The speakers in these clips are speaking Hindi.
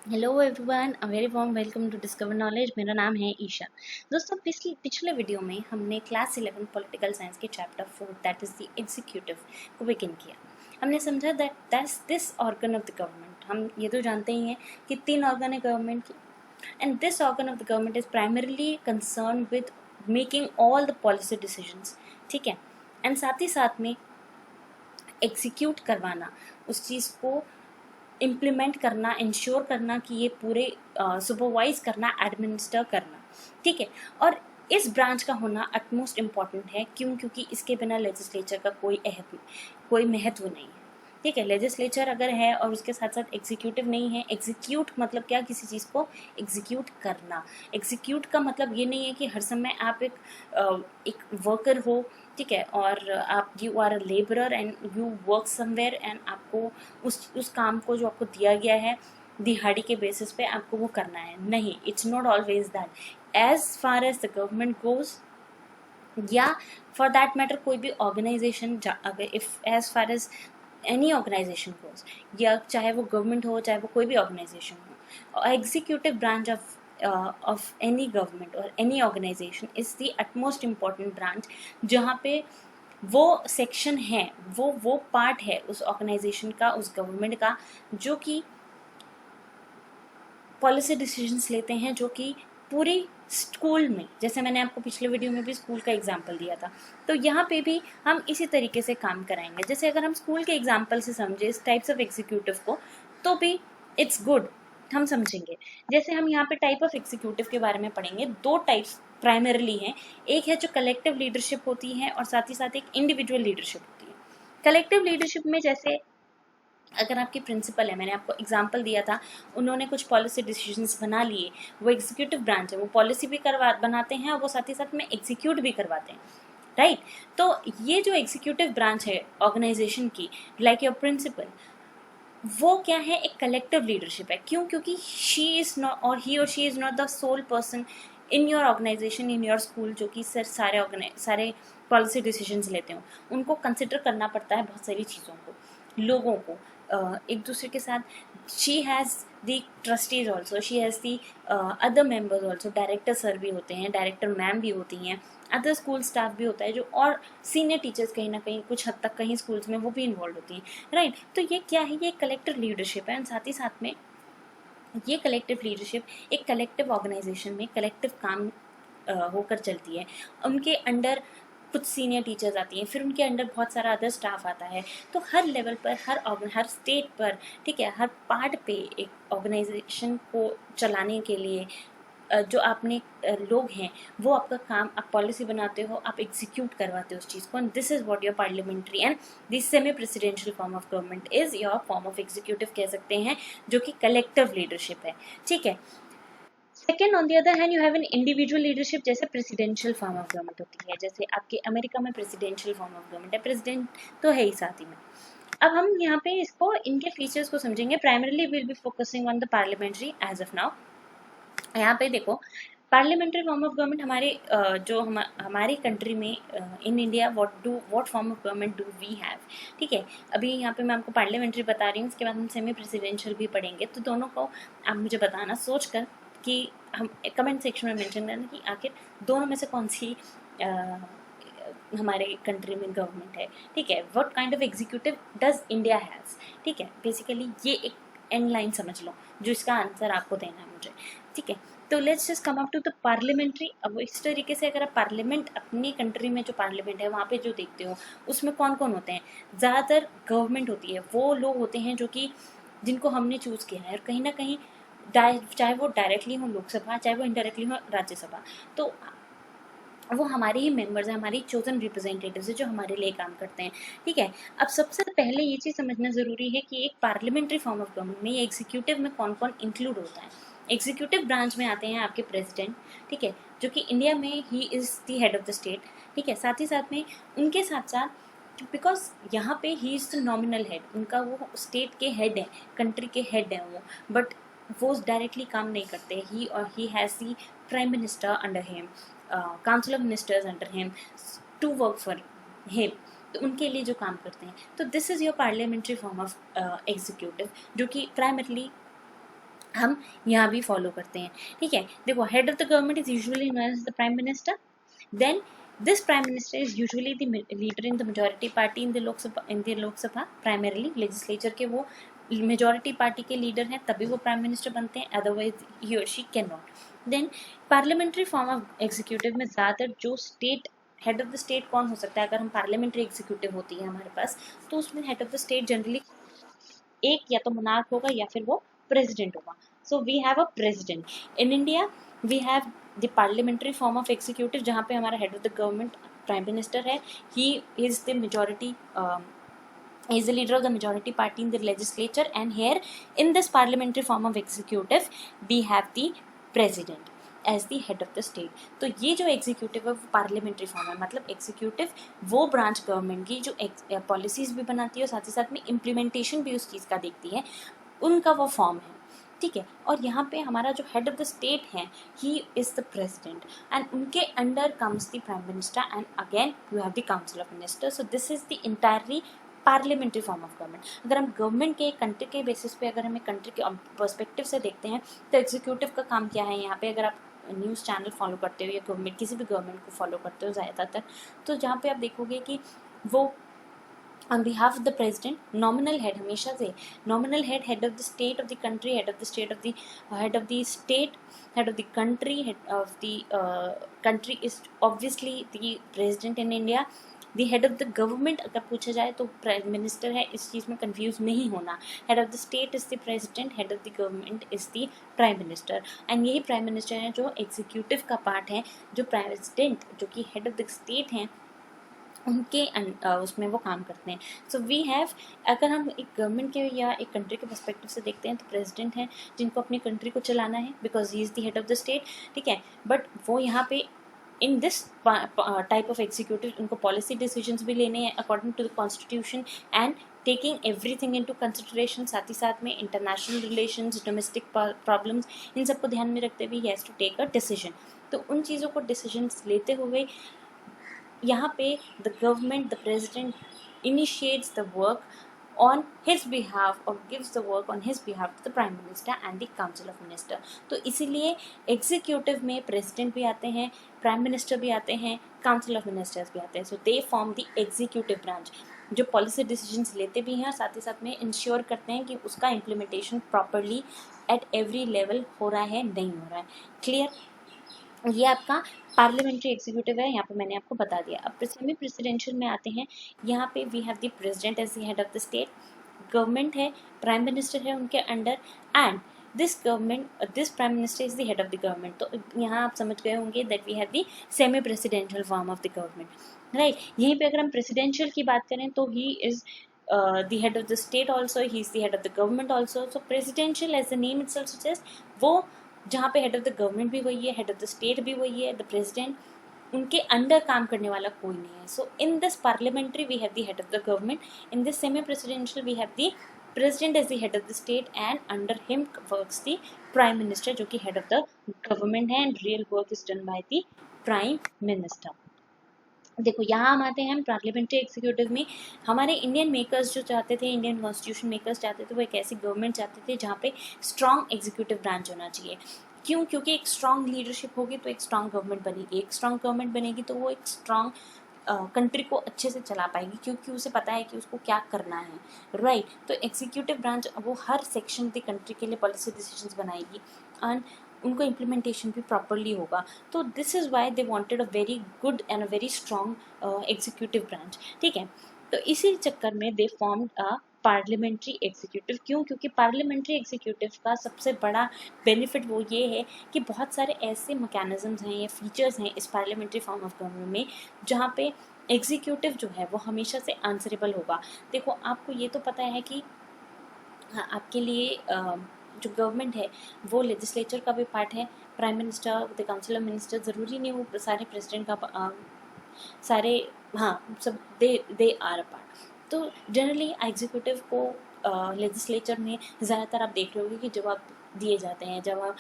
Hello everyone, a very warm welcome to discover knowledge. मेरा नाम है ईशा। दोस्तों, पिछले वीडियो में हमने क्लास 11 पॉलिटिकल साइंस के chapter 4 that is the executive को बिगिन किया। हमने समझा that's this organ of the government. हम ये तो जानते ही हैं कि 3 ऑर्गन है गवर्नमेंट की, and this organ of the government is primarily concern with making all the policy decisions. ठीक है, एंड साथ ही साथ में एग्जीक्यूट करवाना, उस चीज़ को इम्प्लीमेंट करना, इंश्योर करना कि ये पूरे सुपरवाइज करना, एडमिनिस्टर करना। ठीक है, और इस ब्रांच का होना अटमोस्ट इम्पॉर्टेंट है। क्यों? क्योंकि इसके बिना लेजिस्लेचर का कोई महत्व नहीं है। ठीक है, लेजिस्लेचर अगर है और उसके साथ साथ एग्जीक्यूटिव नहीं है, एग्जीक्यूट मतलब क्या? किसी चीज़ को एग्जीक्यूट करना। एग्जीक्यूट का मतलब ये नहीं है कि हर समय आप एक वर्कर हो, ठीक है, और आप you are a labourer and you work somewhere and आपको उस काम को जो आपको दिया गया है दिहाड़ी के बेसिस पे आपको वो करना है। नहीं, it's not always that. As far as the government goes, या फॉर दैट मैटर कोई भी ऑर्गेनाइजेशन, अगर if as far as any organisation goes, या चाहे वो गवर्नमेंट हो चाहे वो कोई भी ऑर्गेनाइजेशन हो, executive branch of any government और any organisation is the utmost important branch, जहाँ पे वो सेक्शन है, वो पार्ट है उस ऑर्गेनाइजेशन का, उस गवर्नमेंट का, जो कि पॉलिसी डिसीजंस लेते हैं, जो कि पूरी स्कूल में, जैसे मैंने आपको पिछले वीडियो में भी स्कूल का एग्जाम्पल दिया था, तो यहाँ पे भी हम इसी तरीके से काम कराएंगे। जैसे अगर हम स्कूल के एग्जाम्पल से समझे इस टाइप्स ऑफ एग्जीक्यूटिव को, तो भी इट्स गुड, हम समझेंगे। जैसे हम यहाँ पे टाइप ऑफ एग्जीक्यूटिव के बारे में पढ़ेंगे। 2 टाइप्स प्राइमरली हैं। एक है जो कलेक्टिव लीडरशिप होती है, और साथ ही साथ एक इंडिविजुअल लीडरशिप होती है। कलेक्टिव लीडरशिप में जैसे अगर आपकी प्रिंसिपल है, मैंने आपको एग्जाम्पल दिया था, उन्होंने कुछ पॉलिसी डिसीजंस बना लिए, वो एग्जीक्यूटिव ब्रांच है, वो पॉलिसी भी बनाते हैं और वो साथ ही साथ में एग्जीक्यूट भी करवाते हैं, राइट। तो ये जो एग्जीक्यूटिव ब्रांच है ऑर्गेनाइजेशन की, लाइक योर प्रिंसिपल, वो क्या है? एक कलेक्टिव लीडरशिप है। क्यों? क्योंकि शी इज नॉट, और ही और she is not the sole person in your organisation, in your school, जो कि सर सारे पॉलिसी डिसीजंस लेते हो। उनको कंसिडर करना पड़ता है बहुत सारी चीज़ों को, लोगों को, एक दूसरे के साथ। She has the trustees also, she has the other members also. Director sir भी होते हैं, डायरेक्टर मैम भी होती हैं, अदर स्कूल स्टाफ भी होता है, जो और सीनियर टीचर्स कहीं ना कहीं कुछ हद तक कहीं स्कूल्स में वो भी इन्वॉल्व होती हैं, राइट। तो ये क्या है? ये कलेक्टिव लीडरशिप है। एंड साथ ही साथ में ये कलेक्टिव लीडरशिप एक कलेक्टिव ऑर्गेनाइजेशन में कलेक्टिव काम होकर चलती है। उनके अंडर कुछ सीनियर टीचर्स आती हैं, फिर उनके अंडर बहुत सारा अदर स्टाफ आता है। तो हर लेवल पर, हर स्टेट पर, ठीक है, हर पार्ट पे एक ऑर्गेनाइजेशन को चलाने के लिए जो आपने लोग हैं, वो आपका काम, आप पॉलिसी बनाते हो, आप एग्जीक्यूट करवाते हो उस चीज़ को। And this is what your parliamentary and this semi presidential form of government is your form of executive, कह सकते हैं, जो कि कलेक्टिव लीडरशिप है। ठीक है। Second, on the other hand, you have an individual leadership, जैसे प्रेसिडेंशियल फॉर्म ऑफ गवर्नमेंट होती है। जैसे आपके अमेरिका में प्रेसिडेंशियल फॉर्म ऑफ गवर्नमेंट है, प्रेसिडेंट तो है ही साथ ही में। अब हम यहाँ पे इसको, इनके फीचर्स को समझेंगे। Primarily will be focusing on the parliamentary as of now. यहाँ पे देखो, पार्लियामेंट्री फॉर्म ऑफ गवर्नमेंट हमारे जो हमारी कंट्री में, in India, what form of government do we have. ठीक है, अभी यहाँ पे मैं आपको पार्लियामेंट्री बता रही हूँ, उसके बाद हम सेमी प्रेसिडेंशियल भी पढ़ेंगे। तो दोनों को आप मुझे बताना सोच कर कि हम कमेंट सेक्शन में मेंशन करना कि आखिर दोनों में से कौन सी हमारे कंट्री में गवर्नमेंट है। ठीक है, what kind of executive does India has. ठीक है, बेसिकली ये एक एंड लाइन समझ लो, जो इसका आंसर आपको देना है मुझे। ठीक है, तो let's just come up to the parliamentary. अब इस तरीके से अगर आप पार्लियामेंट, अपनी कंट्री में जो पार्लियामेंट है वहाँ पे जो देखते हो, उसमें कौन कौन होते हैं? ज़्यादातर गवर्नमेंट होती है, वो लोग होते हैं जो कि जिनको हमने चूज़ किया है, और कहीं ना कहीं चाहे वो डायरेक्टली हो लोकसभा, चाहे वो इनडायरेक्टली हो राज्यसभा, तो वो हमारे ही मेंबर्स हैं, हमारी चोजन रिप्रेजेंटेटिव्स हैं, जो हमारे लिए काम करते हैं। ठीक है, अब सबसे पहले ये चीज़ समझना ज़रूरी है कि एक पार्लियामेंट्री फॉर्म ऑफ गवर्नमेंट में, एग्जीक्यूटिव में कौन कौन इंक्लूड होता है। एग्जीक्यूटिव ब्रांच में आते हैं आपके प्रेसिडेंट, ठीक है, जो कि इंडिया में ही is the head of the state. ठीक है, साथ ही साथ में उनके साथ साथ, बिकॉज यहाँ पे ही इज़ द नॉमिनल हेड, उनका वो स्टेट के हेड है, कंट्री के हेड है वो, बट वो डायरेक्टली काम नहीं करते। He has the prime minister under him, council of ministers under him to work for him, तो उनके लिए जो काम करते हैं। तो this is your parliamentary form of executive, जो कि प्राइमरली हम यहाँ भी फॉलो करते हैं, ठीक है। देखो, head of the government is usually known as the prime minister. Then this prime minister is usually the leader in the majority party in the Lok Sabha primarily legislature के वो मेजॉरिटी पार्टी के लीडर हैं, तभी वो प्राइम मिनिस्टर बनते हैं, अदरवाइज ही और she can not. Then parliamentary form of executive में ज़्यादातर जो state head of the state कौन हो सकता है, अगर हम पार्लियामेंट्री एग्जीक्यूटिव होती है हमारे पास, तो उसमें head of the state generally एक या तो मोनार्क होगा या फिर वो प्रेसिडेंट होगा। So we have a president in India. We have the parliamentary form of executive, जहाँ पे हमारा head of the government prime minister है। He is the majority, he is the leader of the majority party in the legislature, and here in this parliamentary form of executive we have the president as the head of the state. तो ये जो एग्जीक्यूटिव है वो पार्लियामेंट्री फॉर्म है, मतलब एग्जीक्यूटिव वो ब्रांच गवर्नमेंट की जो पॉलिसीज भी बनाती है और साथ ही साथ में इम्प्लीमेंटेशन भी उस चीज़ का देखती है, उनका वो फॉर्म है, ठीक है। और यहाँ पे हमारा जो हेड ऑफ द स्टेट है, he is the president, and उनके under comes the prime minister, and again you have the council of minister. So this is the entirely parliamentary form of government. अगर हम गवर्नमेंट के कंट्री के बेसिस पे, अगर हमें कंट्री के पर्सपेक्टिव से देखते हैं, तो एग्जीक्यूटिव का काम क्या है यहाँ पे, अगर आप न्यूज़ चैनल फॉलो करते हो या गवर्नमेंट किसी भी गवर्नमेंट को फॉलो करते हो ज़्यादातर, तो जहाँ पे आप देखोगे कि वो on behalf of the president, nominal head हमेशा से nominal head of the state of the country, head of the state of the head of the state, head of the country, head of the country is obviously the president in India. The head of the government अगर पूछा जाए तो प्राइम मिनिस्टर है, इस चीज़ में कंफ्यूज नहीं होना। Head of the state is the president, head of the government is the prime minister, and यही प्राइम मिनिस्टर है जो एग्जीक्यूटिव का पार्ट है, जो प्रेसिडेंट जो कि हेड ऑफ द स्टेट हैं उनके उसमें वो काम करते हैं। सो वी हैव, अगर हम एक गवर्नमेंट के या एक कंट्री के पर्सपेक्टिव से देखते हैं, तो प्रेसिडेंट हैं जिनको अपनी कंट्री को चलाना है, because he is the head of the state, ठीक है। बट वो यहाँ पे in this type of executive उनको पॉलिसी डिसीजंस भी लेने हैं according to the constitution and taking everything into consideration, साथ ही साथ में इंटरनेशनल रिलेशंस, डोमेस्टिक प्रॉब्लम्स, इन सबको ध्यान में रखते हुए he has to take a decision. तो उन चीज़ों को डिसीजंस लेते हुए यहाँ पे the government, the president initiates the work on his behalf or gives the work on his behalf to the prime minister and the council of minister। तो इसीलिए एग्जीक्यूटिव में प्रेसिडेंट भी आते हैं, प्राइम मिनिस्टर भी आते हैं, काउंसिल ऑफ मिनिस्टर्स भी आते हैं। So they form the executive branch, जो पॉलिसी डिसीजंस लेते भी हैं और साथ ही साथ में इंश्योर करते हैं कि उसका implementation properly at every level हो रहा है, नहीं हो रहा है। क्लियर? ये आपका पार्लियामेंट्री एग्जीक्यूटिव है, यहाँ पे मैंने आपको बता दिया। अब सेमी प्रेसिडेंशियल में आते हैं, यहाँ पे we have the president as the head of the state, government है, प्राइम मिनिस्टर है उनके under, and this government, this prime minister is the head of the government. तो यहाँ आप समझ गए होंगे that we have the semi presidential form of the government, right. यहीं पे अगर हम प्रेसिडेंशियल की बात करें तो he is the head of the state also, he is the head of the government also। so presidential as the name itself suggests, वो जहाँ पे हेड ऑफ द गवर्नमेंट भी वही है, हेड ऑफ द स्टेट भी वही है, द प्रेसिडेंट, उनके अंडर काम करने वाला कोई नहीं है। So in this parliamentary we have the head of the government, in this semi presidential we have the president as the head of the state, and under him works the prime minister जो कि हेड ऑफ द गवर्नमेंट है, and real work is done by the prime minister. देखो, यहाँ हम आते हैं पार्लियामेंट्री एग्जीक्यूटिव में। हमारे इंडियन मेकर्स जो चाहते थे, इंडियन कॉन्स्टिट्यूशन मेकर्स चाहते थे, वो एक ऐसी गवर्नमेंट चाहते थे जहाँ पे स्ट्रॉन्ग एग्जीक्यूटिव ब्रांच होना चाहिए। क्यों? क्योंकि एक स्ट्रॉन्ग लीडरशिप होगी तो एक स्ट्रॉन्ग गवर्नमेंट बनेगी, एक स्ट्रॉन्ग गवर्नमेंट बनेगी तो वो एक स्ट्रॉन्ग कंट्री को अच्छे से चला पाएगी, क्योंकि उसे पता है कि उसको क्या करना है, राइट। तो एग्जीक्यूटिव ब्रांच वो हर सेक्शन की कंट्री के लिए पॉलिसी डिसीजंस बनाएगी, एंड उनको इम्प्लीमेंटेशन भी प्रॉपरली होगा। तो this is why they wanted a very good and a very strong executive branch, ठीक है। तो इसी चक्कर में दे फॉर्म्ड अ पार्लियामेंट्री एग्जीक्यूटिव। क्यों? क्योंकि पार्लियामेंट्री एग्जीक्यूटिव का सबसे बड़ा बेनिफिट वो ये है कि बहुत सारे ऐसे मैकेनिज्म्स हैं या फीचर्स हैं इस पार्लियामेंट्री फॉर्म ऑफ गवर्नमेंट में जहाँ पे एग्जीक्यूटिव जो है वो हमेशा से आंसरेबल होगा। देखो, आपको ये तो पता है कि हाँ, आपके लिए जो गवर्नमेंट है वो लेजिस्लेचर का भी पार्ट है, prime minister, the council of minister, ज़रूरी नहीं वो सारे प्रेसिडेंट का सारे, हाँ, सब दे आर अ पार्ट। तो जनरली एग्जीक्यूटिव को लेजिस्लेचर में ज़्यादातर आप देख रहे होंगे कि जवाब दिए जाते हैं, जब आप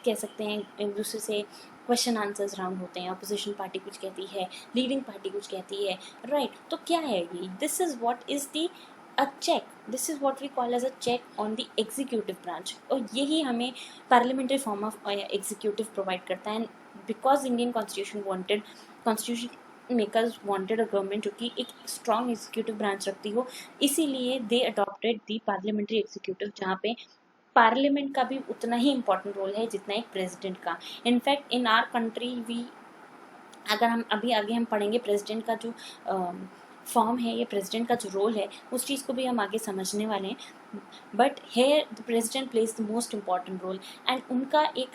कह सकते हैं एक दूसरे से क्वेश्चन आंसर्स राउंड होते हैं, अपोजिशन पार्टी कुछ कहती है, लीडिंग पार्टी कुछ कहती है, राइट। तो क्या है ये? This is what is the a check, this is what we call as a check on the executive branch, और यही हमें parliamentary form of executive provide करता है। Because Indian constitution makers wanted a government जो कि एक स्ट्रॉन्ग एग्जीक्यूटिव ब्रांच रखती हो, इसीलिए they adopted the parliamentary executive, जहाँ पे पार्लियामेंट का भी उतना ही इम्पोर्टेंट रोल है जितना एक प्रेसिडेंट का। In fact in our country we, अगर हम अभी आगे हम पढ़ेंगे प्रेसिडेंट का जो फॉर्म है या प्रेसिडेंट का जो रोल है, उस चीज़ को भी हम आगे समझने वाले हैं। But here the president plays the most important role, and उनका एक,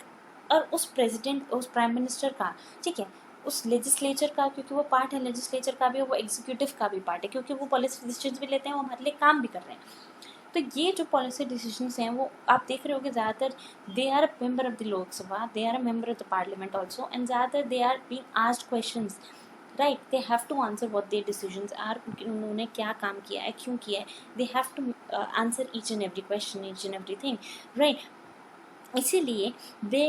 और उस प्रेसिडेंट, उस प्राइम मिनिस्टर का, ठीक है, उस लेजिस्लेचर का, क्योंकि वो पार्ट है लेजिस्लेचर का भी, वो एग्जीक्यूटिव का भी पार्ट है, क्योंकि वो पॉलिसी डिसीजन भी लेते हैं, वो हमारे लिए काम भी कर रहे हैं। तो ये जो पॉलिसी डिसीजंस हैं वो आप देख रहे हो कि ज़्यादातर they are a member of the Lok Sabha, they are a member of the parliament also, and ज़्यादातर they are being asked questions, right, they have to answer what their decisions are, उन्होंने क्या काम किया है, क्यों किया है, they have to answer each and every question, each and everything, right. इसीलिए they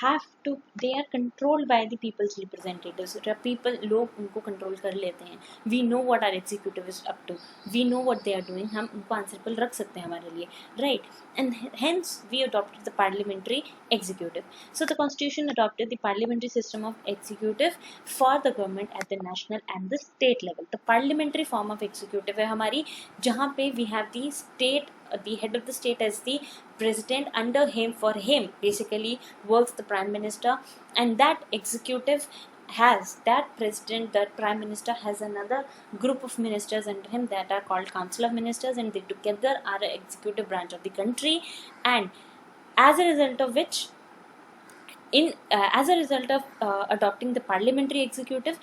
have to, they are controlled by the people's representatives, people, लोग उनको कंट्रोल कर लेते हैं। We know what are executive is up to, we know what they are doing, हम उनको आंसरेबल रख सकते हैं हमारे लिए, right. And hence we adopted the parliamentary executive. So the constitution adopted the parliamentary system of executive for the government at the national and the state level. The parliamentary form of executive है हमारी, जहाँ पे we have the state, the head of the state as the president, under him, for him basically works the prime minister, and that executive has, that president, that prime minister has another group of ministers under him that are called council of ministers, and they together are an executive branch of the country. And as a result of which, as a result of adopting the parliamentary executive,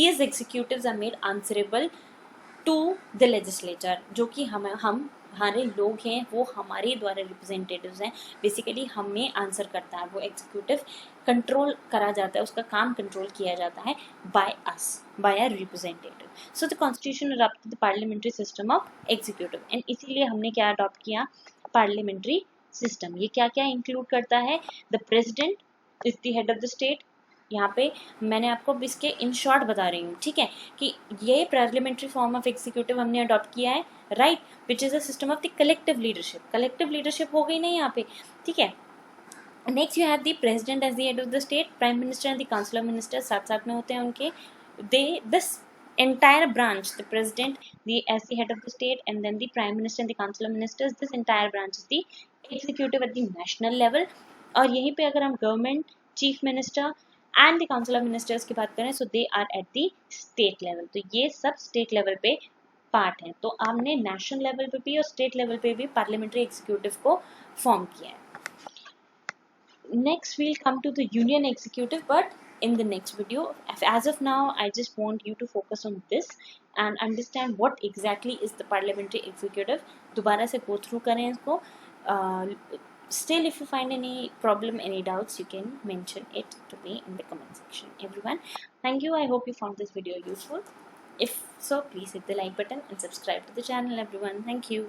these executives are made answerable to the legislature, जो कि हम हमारे लोग हैं, वो हमारे द्वारा रिप्रेजेंटेटिव्स हैं, बेसिकली हमें आंसर करता है, वो एग्जीक्यूटिव कंट्रोल करा जाता है, उसका काम कंट्रोल किया जाता है by us, by our representative. So the constitution adopted the parliamentary system of executive, and इसीलिए हमने क्या अडॉप्ट किया, पार्लियामेंट्री सिस्टम। ये क्या क्या इंक्लूड करता है, the president is the head of the state, यहाँ पे मैंने आपको इसके इन शॉर्ट बता रही हूँ, ठीक है, कि ये पार्लियामेंट्री फॉर्म ऑफ एग्जीक्यूटिव हमने अडॉप्ट किया है, right, which is a system of the collective leadership. Collective leadership हो गई ना यहाँ पे, ठीक है। Next you have the president as the head of the state, prime minister and the council of minister साथ साथ में होते हैं उनके, they this entire branch, the president, the as the head of the state, and then the prime minister and the council of ministers, this entire branch is the executive at the national level। और यहीं पे अगर हम government, chief minister and the council of ministers की बात करें, so they are at the state level. तो ये सब स्टेट लेवल पे पार्ट है। तो हमने नेशनल लेवल पे भी और स्टेट लेवल पे भी पार्लियामेंट्री एग्जीक्यूटिव को फॉर्म किया है। Next we'll come to the union executive, but in the next video. As of now, I just want you to focus on this and understand what exactly is the parliamentary executive. दोबारा से go through करें इसको। Still, if you find any problem, any doubts, you can mention it to me in the comment section. Everyone, thank you. I hope you found this video useful. If so, please hit the like button and subscribe to the channel. Everyone, thank you.